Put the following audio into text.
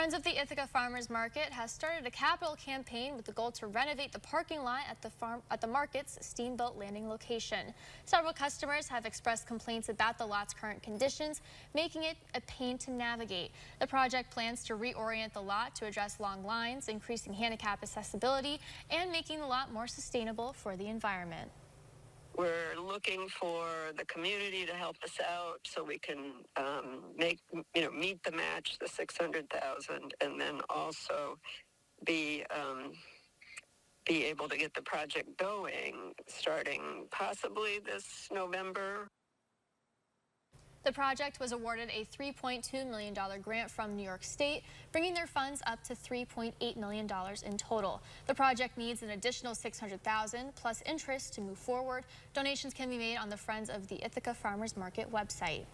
Friends of the Ithaca Farmers Market has started a capital campaign with the goal to renovate the parking lot at the market's steamboat landing location. Several customers have expressed complaints about the lot's current conditions, making it a pain to navigate. The project plans to reorient the lot to address long lines, increasing handicap accessibility, and making the lot more sustainable for the environment. We're looking for the community to help us out so we can meet the match, the 600,000, and then also be able to get the project going starting possibly this November. The project was awarded a $3.2 million grant from New York State, bringing their funds up to $3.8 million in total. The project needs an additional $600,000 plus interest to move forward. Donations can be made on the Friends of the Ithaca Farmers Market website.